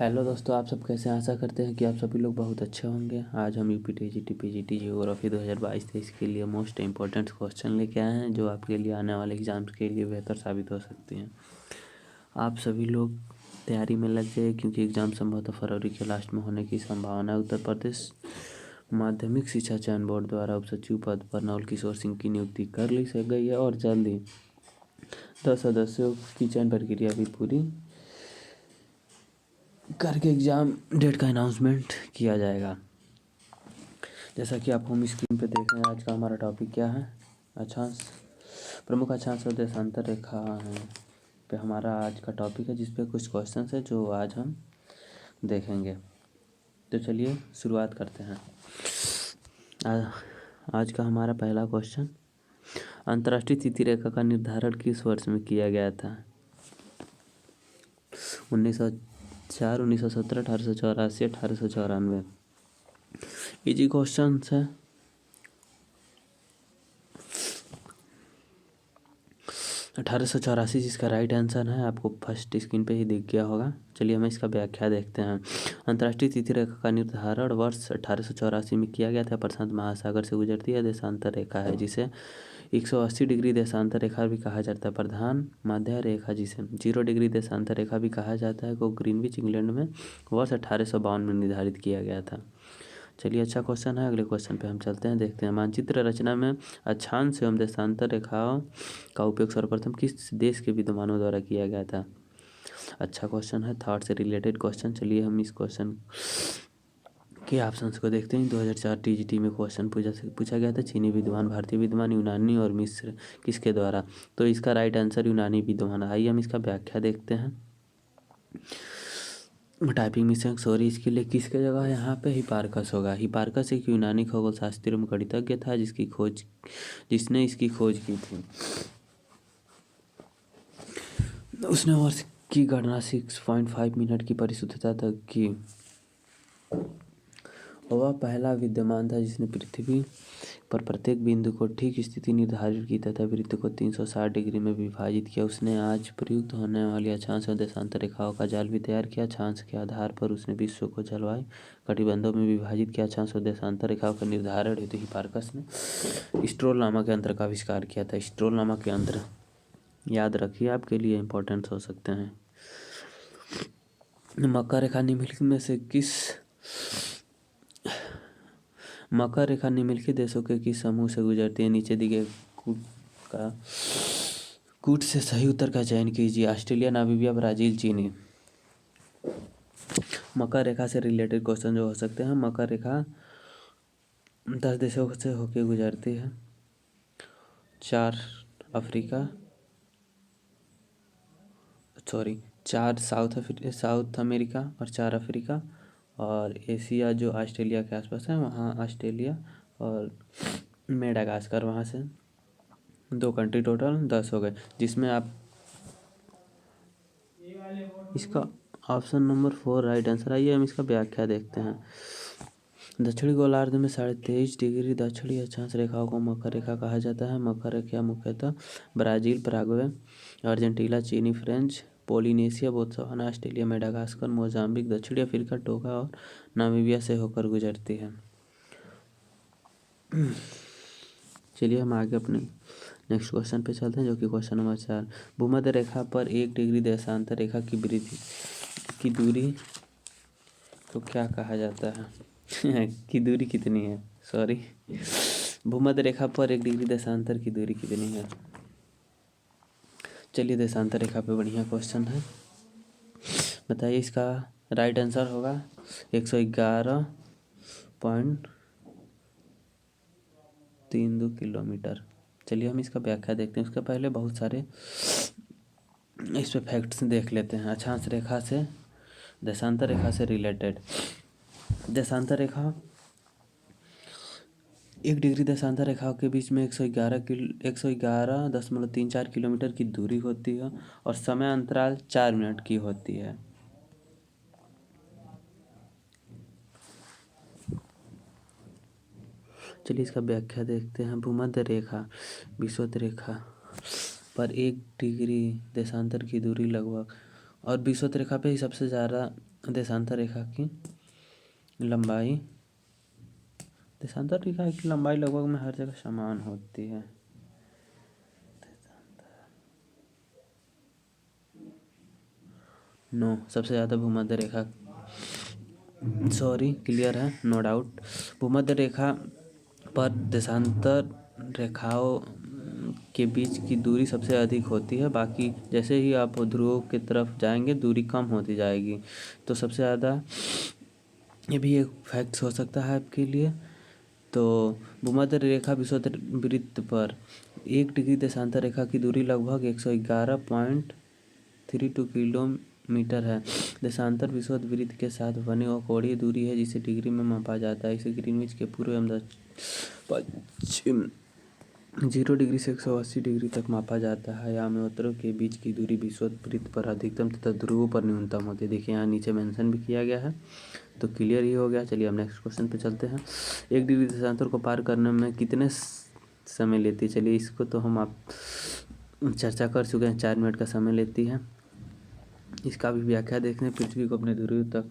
Hello दोस्तों, आप सब कैसे हैं? आशा करते हैं कि आप सभी लोग बहुत अच्छे होंगे। आज हम यूपी टीजीटी पीजीटी जियोग्राफी 2022-23 के लिए मोस्ट इम्पोर्टेंट क्वेश्चन लेके आए हैं, जो आपके लिए आने वाले एग्जाम्स के लिए बेहतर साबित हो सकती हैं। आप सभी लोग तैयारी में लग जाइए, क्योंकि एग्ज़ाम संभवतः फरवरी के लास्ट में होने की संभावना है। उत्तर प्रदेश माध्यमिक शिक्षा चयन बोर्ड द्वारा उप सचिव पद पर नवल किशोर सिंह की नियुक्ति कर ली गई है और जल्द ही 10 सदस्यों की चयन प्रक्रिया भी पूरी करके एग्ज़ाम डेट का अनाउंसमेंट किया जाएगा। जैसा कि आप होम स्क्रीन पे देख रहे हैं, आज का हमारा टॉपिक क्या है? अक्षांश, प्रमुख अक्षांश और देशांतर रेखा है पे हमारा आज का टॉपिक है, जिस पे कुछ क्वेश्चन है जो आज हम देखेंगे। तो चलिए शुरुआत करते हैं। आज का हमारा पहला क्वेश्चन, अंतर्राष्ट्रीय तिथि रेखा का निर्धारण किस वर्ष में किया गया था? 1904, 1917, 1884, 1894। इजी क्वेश्चन है। 1884 जिसका राइट आंसर है, आपको फर्स्ट स्क्रीन पे ही दिख गया होगा। चलिए हम इसका व्याख्या देखते हैं। अंतर्राष्ट्रीय तिथि रेखा का निर्धारण वर्ष 1884 में किया गया था। प्रशांत महासागर से गुजरती है देशांतर रेखा है, जिसे 180 डिग्री देशांतर रेखा भी कहा जाता है। प्रधान मध्य रेखा, जिसे 0 डिग्री देशांतर रेखा भी कहा जाता है, को ग्रीनविच इंग्लैंड में वर्ष 1852 में निर्धारित किया गया था। चलिए, अच्छा क्वेश्चन है। अगले क्वेश्चन पे हम चलते हैं, देखते हैं। मानचित्र रचना में अक्षांश एवं देशांतर रेखाओं का उपयोग सर्वप्रथम किस देश के विद्वानों द्वारा किया गया था? अच्छा क्वेश्चन है, थॉट से रिलेटेड क्वेश्चन। चलिए हम इस क्वेश्चन के ऑप्शंस को देखते हैं। 2004 टीजीटी में क्वेश्चन पूछा गया था, चीनी विद्वान, भारतीय विद्वान, यूनानी और मिस्र किसके द्वारा? तो इसका राइट आंसर यूनानी विद्वान। आइए हम इसका व्याख्या देखते हैं। टाइपिंग मिस्टेक सॉरी इसके लिए। किसके जगह यहाँ पे हिपार्कस होगा। हिपार्कस एक यूनानी खगोलशास्त्री एवं गणितज्ञ था, जिसने इसकी खोज की थी। उसने वर्ष की गणना 6.5 मिनट की परिशुद्धता तक की। वह पहला विद्वान था जिसने पृथ्वी पर प्रत्येक बिंदु को ठीक स्थिति निर्धारित की तथा वृत्त को 360 डिग्री में विभाजित किया। उसने आज प्रयुक्त होने वाली अक्षांश और देशांतर रेखाओं का जाल भी तैयार किया। अक्षांश के आधार पर उसने विश्व को जलवायु कटिबंधों में विभाजित किया। अक्षांश और देशांतर रेखाओं का निर्धारण हेतु हिपार्कस ने स्ट्रोल नामक यंत्र का आविष्कार किया था। स्ट्रोल नामक यंत्र याद रखिए, आपके लिए इम्पोर्टेंट हो सकते हैं। मकर रेखा निम्नलिखित में से किस मकर रेखा निम्नलिखित देशों के किस समूह से गुजरती है? नीचे दिए गए कूट से सही उत्तर का चयन कीजिए। ऑस्ट्रेलिया, नामीबिया, ब्राजील, चीनी। मकर रेखा से रिलेटेड क्वेश्चन जो हो सकते हैं। मकर रेखा 10 देशों से होकर गुजरती है। 4 साउथ अमेरिका और 4 अफ्रीका, और एशिया जो ऑस्ट्रेलिया के आसपास है, वहाँ ऑस्ट्रेलिया और मेडागास्कर, वहाँ से 2 कंट्री, टोटल 10 हो गए। जिसमें आप इसका ऑप्शन नंबर 4 राइट आंसर। आइए हम इसका व्याख्या देखते हैं। दक्षिणी गोलार्ध में 23.5 डिग्री दक्षिणी अक्षांश रेखाओं को मकर रेखा कहा जाता है। मकर रेखा मुख्यतः ब्राजील, पैराग्वे, अर्जेंटीना, चीनी, French Polynesia, Botswana, Australia, Madagascar, Mozambique, दक्षिणी अफ्रीका, टोगा और नामीबिया से होकर गुजरती है। चलिए हम आगे अपने नेक्स्ट क्वेश्चन पे चलते हैं, जो कि क्वेश्चन नंबर 4। भूमध्य रेखा पर 1 डिग्री देशांतर रेखा की वृद्धि की दूरी को क्या कहा जाता है? की दूरी कितनी है? सॉरी, भूमध्य रेखा पर 1 डिग्री देशांतर की दूरी कितनी है? चलिए, देशांतर रेखा पे बढ़िया क्वेश्चन है, बताइए। इसका राइट आंसर होगा 111.32 किलोमीटर। चलिए हम इसका व्याख्या देखते हैं। उसके पहले बहुत सारे इस पे फैक्ट्स देख लेते हैं। अक्षांश रेखा से देशांतर रेखा से रिलेटेड। देशांतर रेखा 1 डिग्री देशांतर रेखाओं के बीच में 111.34 किलोमीटर की दूरी होती है और समय अंतराल 4 मिनट की होती है। चलिए इसका व्याख्या देखते हैं। भूमध्य रेखा विषुवत रेखा पर 1 डिग्री देशांतर की दूरी लगभग, और विषुवत रेखा पे ही सबसे ज़्यादा देशांतर रेखा की लंबाई, देशांतर रेखा की लंबाई लगभग में हर जगह समान होती है। 9 सबसे ज़्यादा भूमध्य रेखा, सॉरी क्लियर है, नो डाउट। भूमध्य रेखा पर देशांतर रेखाओं के बीच की दूरी सबसे अधिक होती है। बाकी जैसे ही आप ध्रुवों की तरफ जाएंगे दूरी कम होती जाएगी। तो सबसे ज़्यादा, ये भी एक फैक्ट्स हो सकता है आपके लिए। तो भूमध्य रेखा विषुववृत्त पर 1 डिग्री देशांतर रेखा की दूरी लगभग 111.32 किलोमीटर है। देशांतर विषुववृत्त के साथ बनी वह कोणीय दूरी है जिसे डिग्री में मापा जाता है। इसे ग्रीनविच के पूर्व एवं पश्चिम 0 डिग्री से 180 डिग्री तक मापा जाता है। याम एवं उत्तरों के बीच की दूरी विषुववृत्त पर अधिकतम तथा ध्रुवों पर न्यूनतम होती है। देखिए यहाँ नीचे मेंशन भी किया गया है, तो क्लियर ही हो गया। चलिए अब नेक्स्ट क्वेश्चन पे चलते हैं। 1 डिग्री देशांतर को पार करने में कितने समय लेती है? चलिए इसको तो हम आप चर्चा कर चुके हैं, 4 मिनट का समय लेती है। इसका भी व्याख्या देखते हैं। पृथ्वी को अपने ध्रुव तक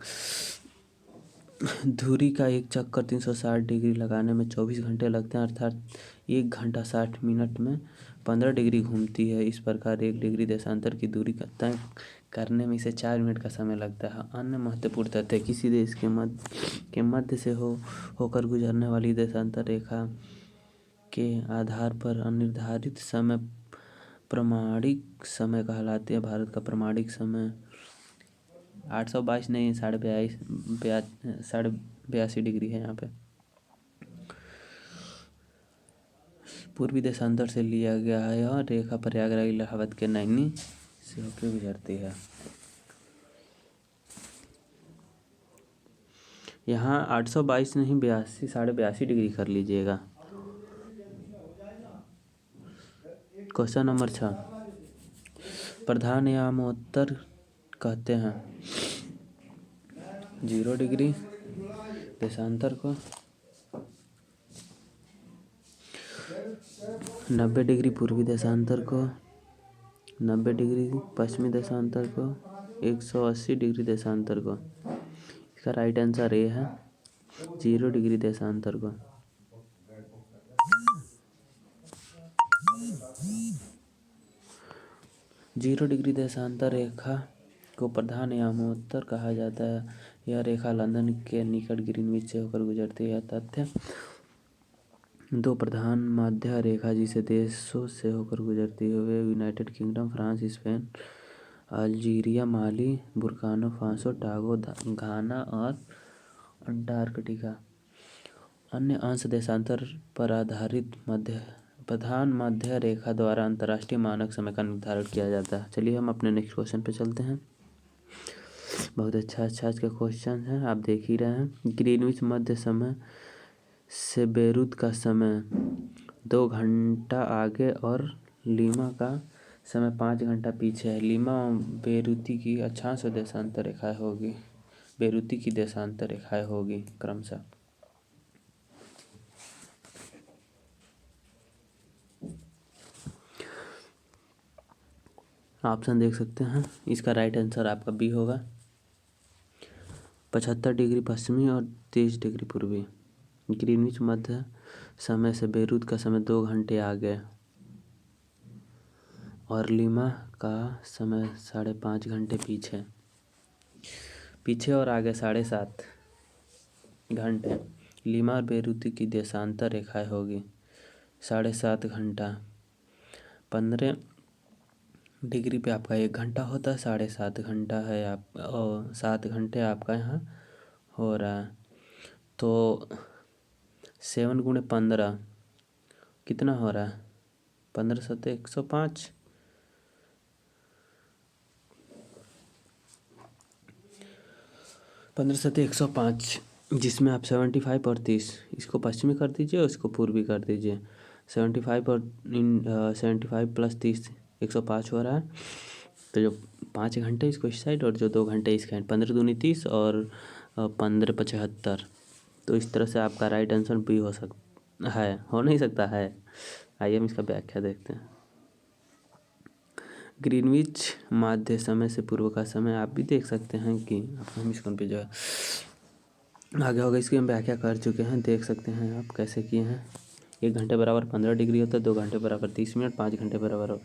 धुरी का एक चक्कर 360 डिग्री लगाने में 24 घंटे लगते हैं, अर्थात 1 घंटा 60 मिनट में 15 डिग्री घूमती है। इस प्रकार 1 डिग्री देशांतर की दूरी का तय करने में इसे 4 मिनट का समय लगता है। अन्य महत्वपूर्ण तथ्य, किसी देश के मध्य से होकर गुजरने वाली देशांतर रेखा के आधार पर अनिर्धारित समय प्रमाणिक समय कहलाती है। भारत का प्रमाणिक समय 822 नहीं, 82 डिग्री है यहाँ पे। पूर्वी देशांतर से लिया गया है। यह रेखा प्रयागराज इलाहाबाद के नैनी से होकर गुजरती है। यहाँ 822 नहीं, 82, 82 डिग्री कर लीजिएगा। क्वेश्चन नंबर 6, प्रधान यामोत्तर कहते हैं 0 डिग्री देशांतर को, 90 डिग्री पूर्वी देशांतर को, 90 डिग्री पश्चिमी देशांतर को, 180 डिग्री देशांतर को। इसका राइट आंसर ये है 0 डिग्री देशांतर को। जीरो डिग्री देशांतर रेखा को प्रधान यामोत्तर कहा जाता है। यह रेखा लंदन के निकट ग्रीनविच से होकर गुजरती है। तथ्य, 2 प्रधान मध्य रेखा जिसे देशों से होकर गुजरती है वे United Kingdom, France, Spain, Algeria, Mali, Burkina Faso, Togo, Ghana और अंटार्कटिका। अन्य अंश देशांतर पर आधारित प्रधान मध्य रेखा द्वारा अंतर्राष्ट्रीय मानक समय का निर्धारण किया जाता है। चलिए हम अपने नेक्स्ट क्वेश्चन पे चलते हैं। बहुत अच्छा आज का क्वेश्चन है, आप देख ही रहे हैं। ग्रीनविच मध्य समय से बेरूत का समय 2 घंटा आगे और लीमा का समय 5 घंटा पीछे है। लीमा बेरूती की अक्षांश और देशांतर रेखाएं होगी, बेरूती की देशांतर रेखाएं होगी क्रमशः। ऑप्शन देख सकते हैं, इसका राइट आंसर आपका बी होगा। 75 डिग्री पश्चिमी और 30 डिग्री पूर्वी। ग्रीनविच मध्य समय से बेरूत का समय 2 घंटे आगे और लीमा का समय 5.5 घंटे पीछे और आगे 7.5 घंटे। लीमा और बेरूती की देशांतर रेखाएं होगी 7.5 घंटा। 15 डिग्री पे आपका 1 घंटा होता है, 7.5 घंटा है आप, और 7 घंटे आपका यहाँ हो रहा है। तो 7 गुणे 15 कितना हो रहा है? 15 सत्ते 105। 15 सत्ते 105, जिसमें आप 75 और 30 इसको पश्चिमी कर दीजिए और इसको पूर्वी कर दीजिए। 75 और 75 प्लस 30 105 हो रहा है। तो जो 5 घंटे इसको इस साइड और जो 2 घंटे इस साइड, 15 दूनी 30 और 15 75। तो इस तरह से आपका राइट आंसर बी हो नहीं सकता है। आइए हम इसका व्याख्या देखते हैं। ग्रीनविच माध्य समय से पूर्व का समय आप भी देख सकते हैं कि हम इसको पे जो है आगे होगा इसकी हम व्याख्या कर चुके हैं, देख सकते हैं आप कैसे किए हैं। 1 घंटे बराबर 15 डिग्री होता है, 2 घंटे बराबर 30 मिनट, 5 घंटे बराबर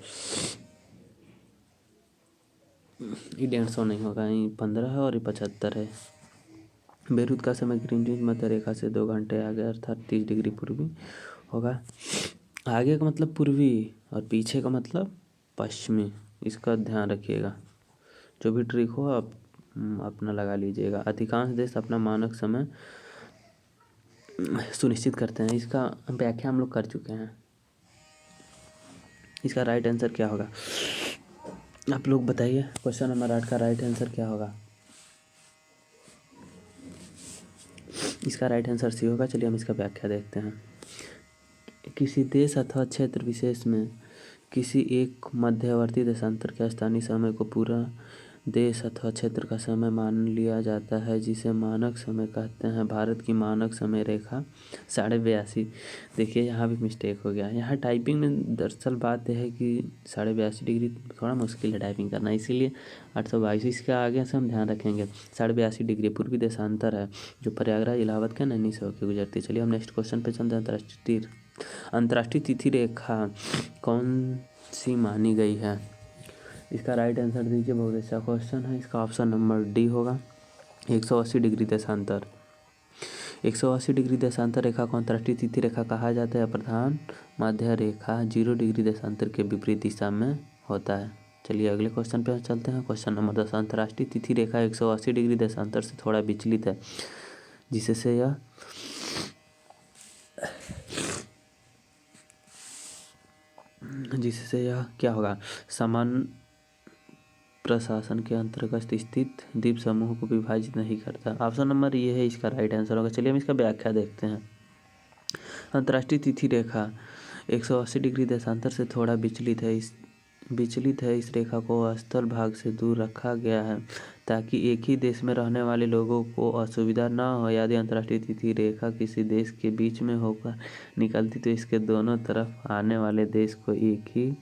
ये 150 नहीं होगा, ये 15 है और ये 75 है। बेरुत का समय ग्रीनविच मध्य रेखा से 2 घंटे आगे अर्थात 30 डिग्री पूर्वी होगा। आगे का मतलब पूर्वी और पीछे का मतलब पश्चिमी, इसका ध्यान रखिएगा। जो भी ट्रिक हो आप अपना लगा लीजिएगा। अधिकांश देश अपना मानक समय सुनिश्चित करते हैं, इसका व्याख्या हम लोग कर चुके हैं। इसका राइट आंसर क्या होगा आप लोग बताइए। क्वेश्चन नंबर 8 का राइट आंसर क्या होगा? इसका राइट आंसर सी होगा। चलिए हम इसका व्याख्या देखते हैं। किसी देश अथवा क्षेत्र विशेष में किसी एक मध्यवर्ती देशांतर के स्थानीय समय को पूरा देश अथवा क्षेत्र का समय मान लिया जाता है, जिसे मानक समय कहते हैं। भारत की मानक समय रेखा 82.5। देखिए यहाँ भी मिस्टेक हो गया। यहाँ टाइपिंग में दरअसल बात यह है कि 82.5 डिग्री थोड़ा मुश्किल है टाइपिंग करना, इसीलिए 822 इसका आगे से हम ध्यान रखेंगे। 82.5 डिग्री पूर्वी देशांतर है जो प्रयागराज इलाहाबाद के नैनी से होकर गुजरती है। चलिए हम नेक्स्ट क्वेश्चन पे चलते हैं। अंतर्राष्ट्रीय तिथि रेखा कौन सी मानी गई है? इसका राइट आंसर दीजिए। बहुत अच्छा क्वेश्चन है। इसका ऑप्शन नंबर डी होगा 180 डिग्री देशांतर। 180 डिग्री देशांतर रेखा को अंतर्राष्ट्रीय तिथि रेखा कहा जाता है। प्रधान मध्य रेखा 0 डिग्री देशांतर के विपरीत दिशा में होता है। चलिए अगले क्वेश्चन पे चलते हैं। Question number 10। अंतर्राष्ट्रीय तिथि रेखा 180 डिग्री देशांतर से थोड़ा विचलित है, जिससे यह क्या होगा? समान प्रशासन के अंतर्गत स्थित द्वीप समूह को विभाजित नहीं करता। ऑप्शन नंबर ये है इसका राइट आंसर होगा। चलिए हम इसका व्याख्या देखते हैं। अंतर्राष्ट्रीय तिथि रेखा 180 डिग्री देशांतर से थोड़ा विचलित है। इस रेखा को स्थल भाग से दूर रखा गया है ताकि एक ही देश में रहने वाले लोगों को असुविधा न हो। यदि अंतर्राष्ट्रीय तिथि रेखा किसी देश के बीच में होकर निकलती तो इसके दोनों तरफ आने वाले देश को एक ही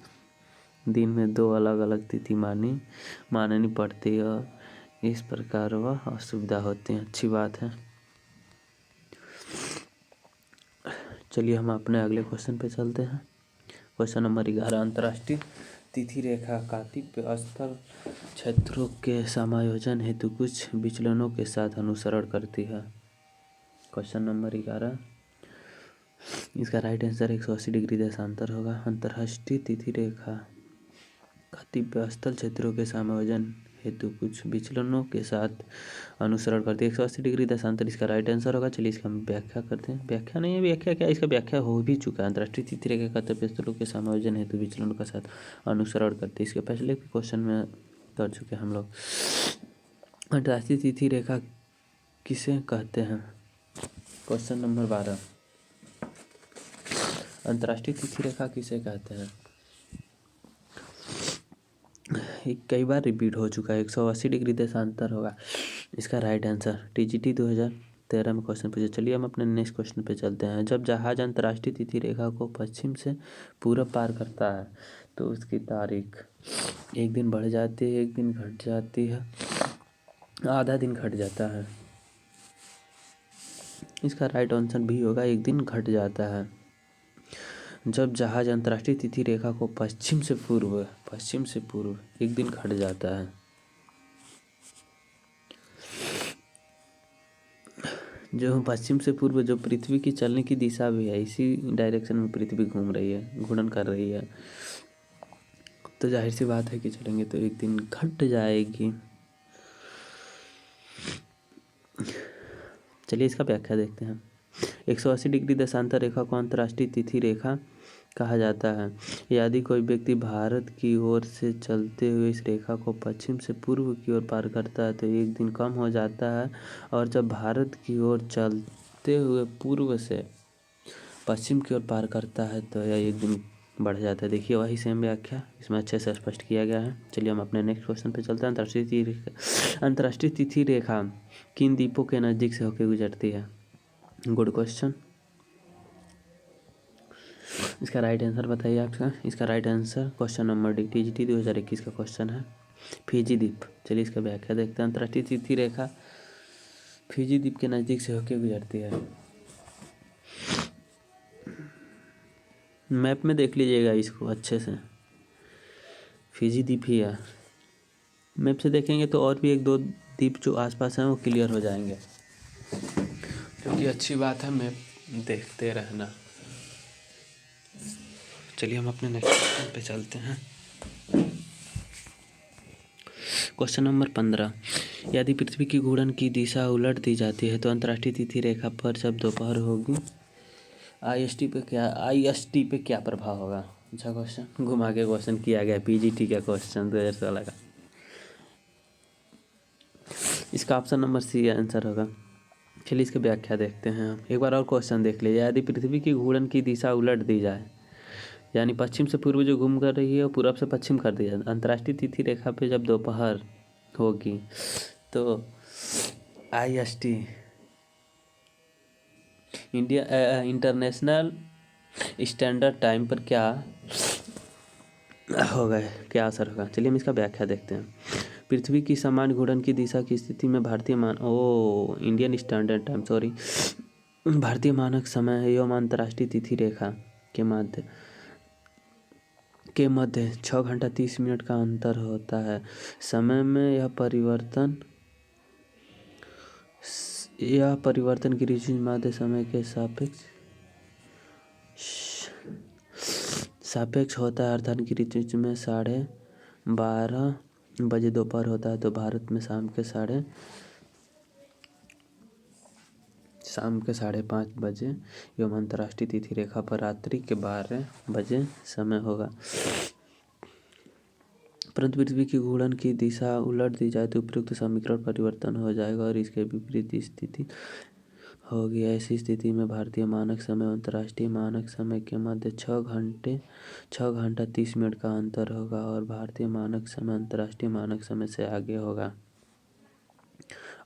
दिन में 2 अलग अलग तिथि माननी पड़ती है और इस प्रकार वह असुविधा होती है। अच्छी बात है। चलिए हम अपने अगले क्वेश्चन पे चलते हैं। Question number 11। अंतर्राष्ट्रीय तिथि रेखा कातिप्य स्थल क्षेत्रों के समायोजन हेतु कुछ विचलनों के साथ अनुसरण करती है। Question number 11। इसका राइट आंसर 180 डिग्री देशांतर होगा। अंतर्राष्ट्रीय तिथि रेखा कातिप्य स्थल क्षेत्रों के समायोजन हेतु कुछ विचलनों के साथ अनुसरण करती है। 180 डिग्री देशांतर इसका राइट आंसर होगा। चलिए इसका हम व्याख्या करते हैं। व्याख्या नहीं है, व्याख्या क्या, इसका व्याख्या हो भी चुका है। अंतर्राष्ट्रीय तिथि रेखा कातिप्य स्थलों के समायोजन हेतु विचलनों के साथ अनुसरण करती है। इसके पहले क्वेश्चन में कर चुके हम लोग। अंतर्राष्ट्रीय तिथि रेखा किसे कहते हैं? Question number 12। अंतर्राष्ट्रीय तिथि रेखा किसे कहते हैं? कई बार रिपीट हो चुका है। 180 डिग्री देशांतर होगा इसका राइट आंसर। TGT 2013 में क्वेश्चन पूछा। चलिए हम अपने नेक्स्ट क्वेश्चन पे चलते हैं। जब जहाज अंतर्राष्ट्रीय तिथि रेखा को पश्चिम से पूरब पार करता है तो उसकी तारीख एक दिन बढ़ जाती है, एक दिन घट जाती है, आधा दिन घट जाता है। इसका राइट आंसर भी होगा, एक दिन घट जाता है। जब जहाज अंतर्राष्ट्रीय तिथि रेखा को पश्चिम से पूर्व एक दिन घट जाता है। जो पश्चिम से पूर्व जो पृथ्वी की चलने की दिशा भी है, इसी डायरेक्शन में पृथ्वी घूम रही है, घूर्णन कर रही है, तो जाहिर सी बात है कि चलेंगे तो एक दिन घट जाएगी। चलिए इसका व्याख्या देखते हैं। 180 डिग्री देशांतर रेखा को अंतर्राष्ट्रीय तिथि रेखा कहा जाता है। यदि कोई व्यक्ति भारत की ओर से चलते हुए इस रेखा को पश्चिम से पूर्व की ओर पार करता है तो एक दिन कम हो जाता है, और जब भारत की ओर चलते हुए पूर्व से पश्चिम की ओर पार करता है तो यह एक दिन बढ़ जाता है। देखिए वही सेम व्याख्या इसमें अच्छे से स्पष्ट किया गया है। चलिए हम अपने नेक्स्ट क्वेश्चन पे चलते हैं। अंतर्राष्ट्रीय तिथि रेखा किन द्वीपों के नज़दीक से होकर गुजरती है? Good question. इसका राइट आंसर बताइए आपका। इसका right answer question number D TGT 2021 का क्वेश्चन है फिजी द्वीप। चलिए इसका व्याख्या देखते हैं। अंतर्राष्ट्रीय तिथि रेखा फिजी द्वीप के नज़दीक से होकर गुजरती है। मैप में देख लीजिएगा इसको अच्छे से, फिजी द्वीप ही है। मैप से देखेंगे तो और भी एक दो द्वीप जो आसपास हैं वो क्लियर हो जाएंगे, जो कि अच्छी बात है। मैप देखते रहना। चलिए हम अपने नेक्स्ट क्वेश्चन पे चलते हैं। क्वेश्चन नंबर 15, यदि पृथ्वी की घूर्णन की दिशा उलट दी जाती है तो अंतर्राष्ट्रीय तिथि रेखा पर जब दोपहर होगी IST पे क्या प्रभाव होगा। अच्छा क्वेश्चन घुमा के क्वेश्चन किया गया, PGT का क्वेश्चन 2016 का। इसका ऑप्शन नंबर सी आंसर होगा। चलिए इसकी व्याख्या देखते हैं हम। एक बार और क्वेश्चन देख लीजिए। यदि पृथ्वी की घूर्णन की दिशा उलट दी जाए, यानी पश्चिम से पूर्व जो घूम कर रही है और पूरब से पश्चिम कर दी जाए, अंतर्राष्ट्रीय तिथि रेखा पे जब दोपहर होगी तो IST इंटरनेशनल स्टैंडर्ड टाइम पर क्या होगा, क्या असर होगा। चलिए हम इसका व्याख्या देखते हैं। पृथ्वी की समान घूर्णन की दिशा की स्थिति में इंडियन स्टैंडर्ड टाइम भारतीय मानक समय एवं अंतर्राष्ट्रीय तिथि रेखा के मध्य 6 घंटा 30 मिनट का अंतर होता है। समय में यह परिवर्तन ग्रीनिच मध्य समय के सापेक्ष होता है, अर्थात ग्रीनिच में 12:30 बजे दोपहर होता है तो भारत में शाम के 5:30 बजे एवं अंतर्राष्ट्रीय तिथि रेखा पर रात्रि के 12 बजे समय होगा। परंतु पृथ्वी की घूर्णन की दिशा उलट दी जाए तो उपयुक्त समीकरण परिवर्तन हो जाएगा और इसके विपरीत स्थिति होगी। ऐसी स्थिति में भारतीय मानक समय और अंतर्राष्ट्रीय मानक समय के मध्य 6 घंटा 30 मिनट का अंतर होगा और भारतीय मानक समय अंतर्राष्ट्रीय मानक समय से आगे होगा।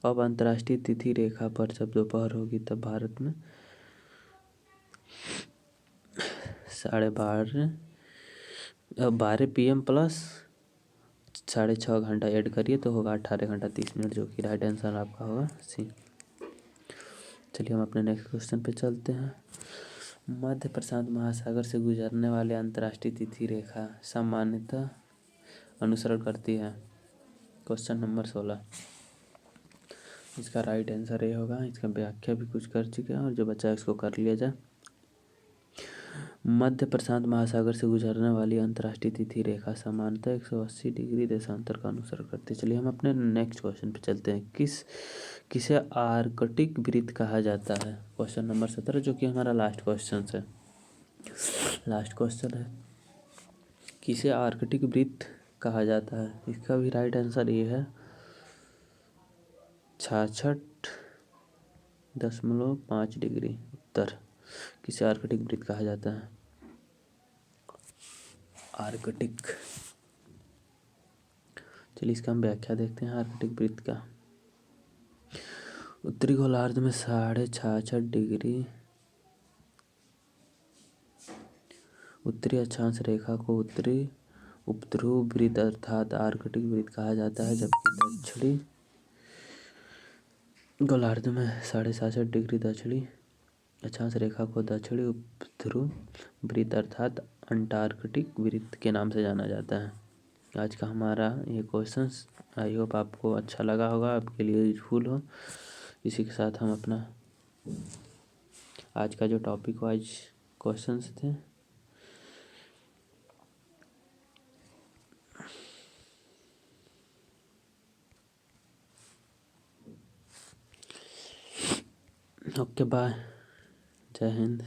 अब अंतर्राष्ट्रीय तिथि रेखा पर जब दोपहर होगी तब भारत में 12 PM प्लस 6.5 घंटा ऐड करिए तो होगा 18 घंटा 30 मिनट, जो कि राइट आंसर आपका होगा सी। चलिए हम अपने नेक्स्ट क्वेश्चन पे चलते हैं। मध्य प्रशांत महासागर से गुजरने वाले अंतर्राष्ट्रीय तिथि रेखा सामान्यतः अनुसरण करती है। क्वेश्चन नंबर 16, इसका राइट आंसर ये होगा। इसका व्याख्या भी कुछ कर चुके हैं और जो बचा है उसको कर लिया जाए। मध्य प्रशांत महासागर से गुजरने वाली अंतर्राष्ट्रीय तिथि रेखा सामान्यतः 180 डिग्री देशांतर का अनुसरण करती है। चलिए हम अपने नेक्स्ट क्वेश्चन पे चलते हैं। किसे आर्कटिक वृत्त कहा जाता है। क्वेश्चन नंबर 17, जो कि हमारा लास्ट क्वेश्चन है। किसे आर्कटिक वृत्त कहा जाता है। इसका भी राइट आंसर ये है 66.5 डिग्री उत्तर। किसे आर्कटिक वृत्त कहा जाता है। आर्कटिक। चलिए इसका हम व्याख्या देखते हैं। आर्कटिक वृत्त का उत्तरी गोलार्ध में 66.5 डिग्री उत्तरी अक्षांश रेखा को उत्तरी उपध्रुव वृत्त अर्थात आर्कटिक वृत्त कहा जाता है, जबकि दक्षिणी गोलार्ध में 67.5 डिग्री दक्षिणी अक्षांश रेखा को दक्षिणी उपध्रुव वृत्त अर्थात अंटार्कटिक वृत्त के नाम से जाना जाता है। आज का हमारा ये क्वेश्चंस आई होप आपको अच्छा लगा होगा, आपके लिए यूजफुल हो। इसी के साथ हम अपना आज का जो टॉपिक वाइज क्वेश्चंस थे ओके बाय, जय हिंद।